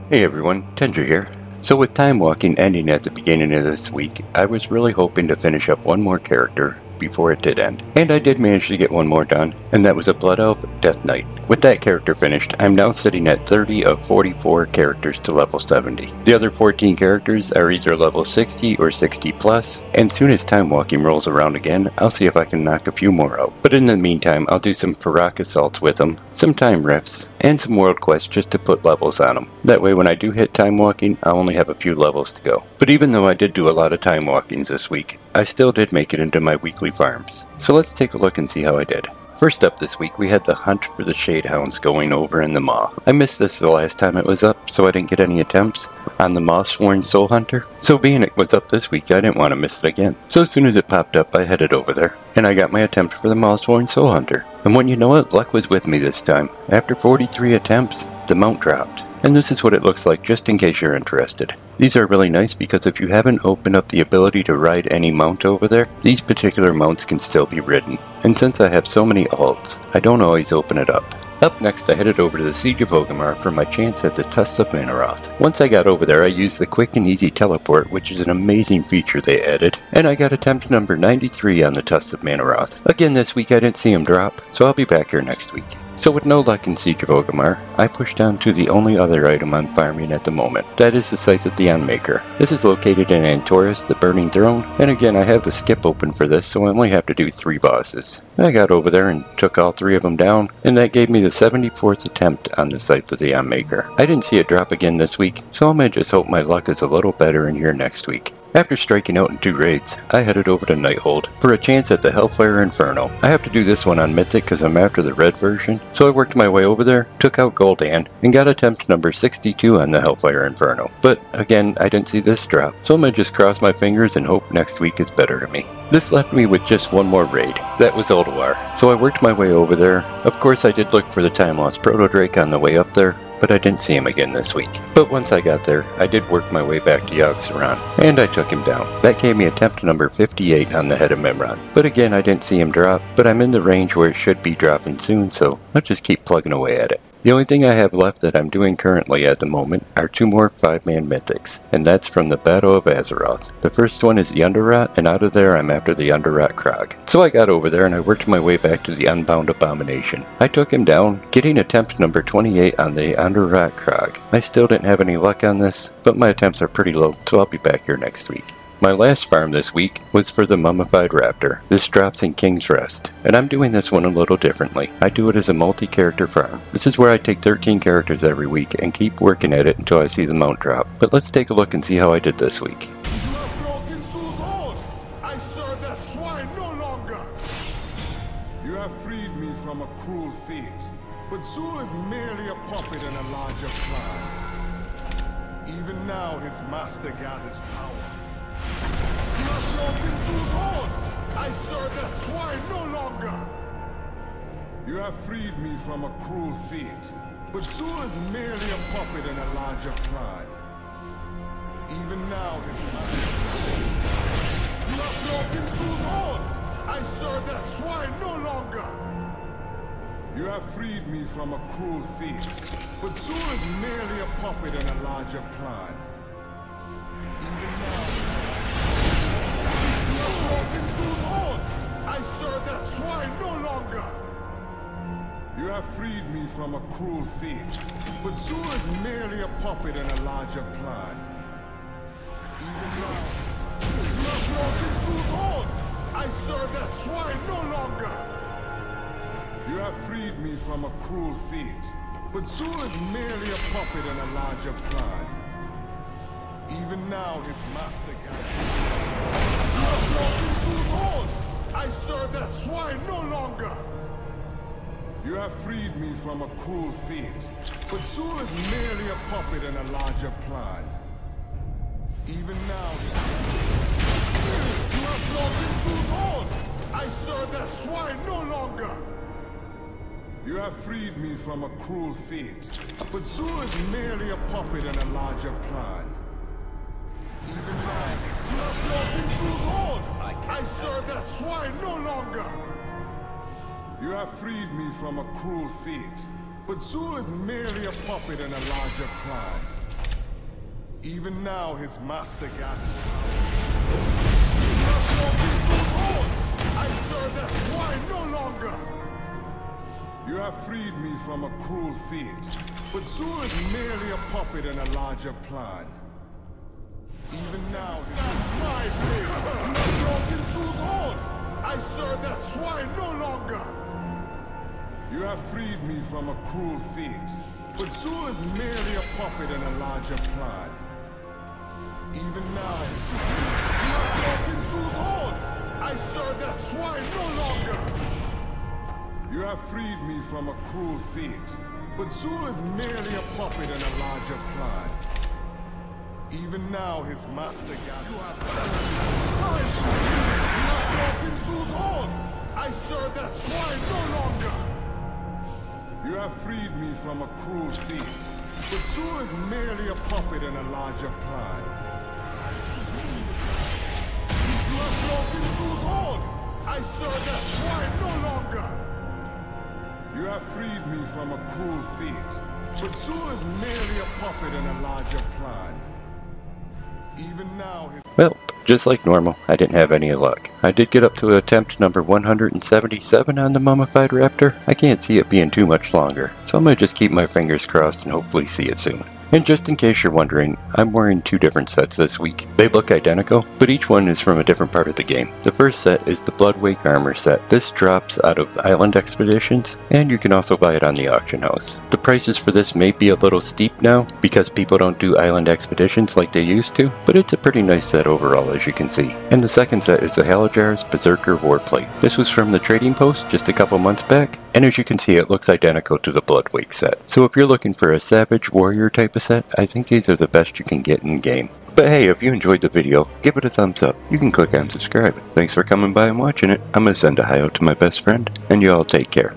Hey everyone, Tendra here. So with time walking ending at the beginning of this week, I was really hoping to finish up one more character before it did end. And I did manage to get one more done, and that was a Blood Elf Death Knight. With that character finished, I'm now sitting at 30 of 44 characters to level 70. The other 14 characters are either level 60 or 60 plus, and soon as time walking rolls around again, I'll see if I can knock a few more out. But in the meantime, I'll do some Farak assaults with them, some time rifts, and some world quests just to put levels on them. That way when I do hit time walking, I'll only have a few levels to go. But even though I did do a lot of time walkings this week, I still did make it into my weekly farms. So let's take a look and see how I did. First up this week, we had the hunt for the Shadehounds going over in the Maw. I missed this the last time it was up, so I didn't get any attempts on the Mawsworn Soulhunter. So being it was up this week, I didn't want to miss it again. So as soon as it popped up, I headed over there, and I got my attempt for the Mawsworn Soulhunter. And when you know it, luck was with me this time. After 43 attempts, the mount dropped. And this is what it looks like, just in case you're interested. These are really nice because if you haven't opened up the ability to ride any mount over there, these particular mounts can still be ridden. And since I have so many alts, I don't always open it up. Up next, I headed over to the Siege of Orgrimmar for my chance at the Tusks of Mannoroth. Once I got over there, I used the quick and easy teleport, which is an amazing feature they added, and I got attempt number 93 on the Tusks of Mannoroth. Again this week I didn't see him drop, so I'll be back here next week. So with no luck in Siege of Orgrimmar, I pushed down to the only other item I'm farming at the moment. That is the Scythe of the Unmaker. This is located in Antorus, the Burning Throne, and again I have the skip open for this, so I only have to do 3 bosses. I got over there and took all 3 of them down, and that gave me the 74th attempt on the Scythe of the Unmaker. I didn't see it drop again this week, so I may just hope my luck is a little better in here next week. After striking out in 2 raids, I headed over to Nighthold for a chance at the Hellfire Infernal. I have to do this one on Mythic because I'm after the red version, so I worked my way over there, took out Gul'dan, and got attempt number 62 on the Hellfire Infernal. But again, I didn't see this drop, so I'm gonna just cross my fingers and hope next week is better to me. This left me with just one more raid. That was Ulduar, so I worked my way over there. Of course I did look for the Time Lost Proto-Drake on the way up there, but I didn't see him again this week. But once I got there, I did work my way back to Yogg-Saron, and I took him down. That gave me attempt number 58 on the head of Mimiron. But again, I didn't see him drop, but I'm in the range where it should be dropping soon, so let's just keep plugging away at it. The only thing I have left that I'm doing currently at the moment are 2 more 5-man mythics, and that's from the Battle of Azeroth. The first one is the Underrot, and out of there I'm after the Underrot Crawg. So I got over there and I worked my way back to the Unbound Abomination. I took him down, getting attempt number 28 on the Underrot Crawg. I still didn't have any luck on this, but my attempts are pretty low, so I'll be back here next week. My last farm this week was for the Mummified Raptor. This drops in King's Rest, and I'm doing this one a little differently. I do it as a multi-character farm. This is where I take 13 characters every week and keep working at it until I see the mount drop. But let's take a look and see how I did this week. I serve that swine no longer. You have freed me from a cruel fate, but Zul is merely a puppet in a larger plan. Even now his master gathers power. I serve that swine no longer! You have freed me from a cruel fate, but Zul is merely a puppet in a larger plan. Even now his master... You have broken Zul's horn! I serve that swine no longer! You have freed me from a cruel fate, but Zul is merely a puppet in a larger plan. Even now... I serve that swine no longer! You have freed me from a cruel fate, but Zul is merely a puppet in a larger plan. Even now, you have broken Zul's horn! I serve that swine no longer! You have freed me from a cruel fate, but Zul is merely a puppet in a larger plan. Even now his master I serve that swine no longer! You have freed me from a cruel fate, but Zul is merely a puppet in a larger plan. Even now... You have broken Zul's horn! I serve that swine no longer! You have freed me from a cruel fate, but Zul is merely a puppet in a larger plan. Even now, you have broken Zul's horn! I serve that swine no longer! You have freed me from a cruel fate, but Zul is merely a puppet in a larger plan. Even now, his master got I serve that swine no longer! You have freed me from a cruel fate, but Zul is merely a puppet in a larger plan. Even now, it's not my blade! Not in Zul's horn! I serve that swine no longer! You have freed me from a cruel fate, but Zul is merely a puppet in a larger plan. Even now, not in Zul's horn! I serve that swine no longer! You have freed me from a cruel fate, but Zul is merely a puppet in a larger plan. Even now, his master gathers. Time to not in Zul's horn! I serve that swine no longer! You have freed me from a cruel fate, but Zul is merely a puppet in a larger plan. I serve that swine no longer! You have freed me from a cruel fate, but Zul is merely a puppet in a larger plan. Even now, Well, just like normal, I didn't have any luck. I did get up to attempt number 177 on the mummified raptor. I can't see it being too much longer, so I'm gonna just keep my fingers crossed and hopefully see it soon. And just in case you're wondering, I'm wearing two different sets this week. They look identical, but each one is from a different part of the game. The first set is the Bloodwake armor set. This drops out of Island Expeditions, and you can also buy it on the auction house. The prices for this may be a little steep now, because people don't do Island Expeditions like they used to, but it's a pretty nice set overall, as you can see. And the second set is the Halajar's Berserker Warplate. This was from the trading post just a couple months back, and as you can see, it looks identical to the Bloodwake set. So if you're looking for a Savage Warrior type of set, I think these are the best you can get in game. But hey, if you enjoyed the video, give it a thumbs up. You can click on subscribe. Thanks for coming by and watching it. I'm gonna send a hi out to my best friend, and you all take care.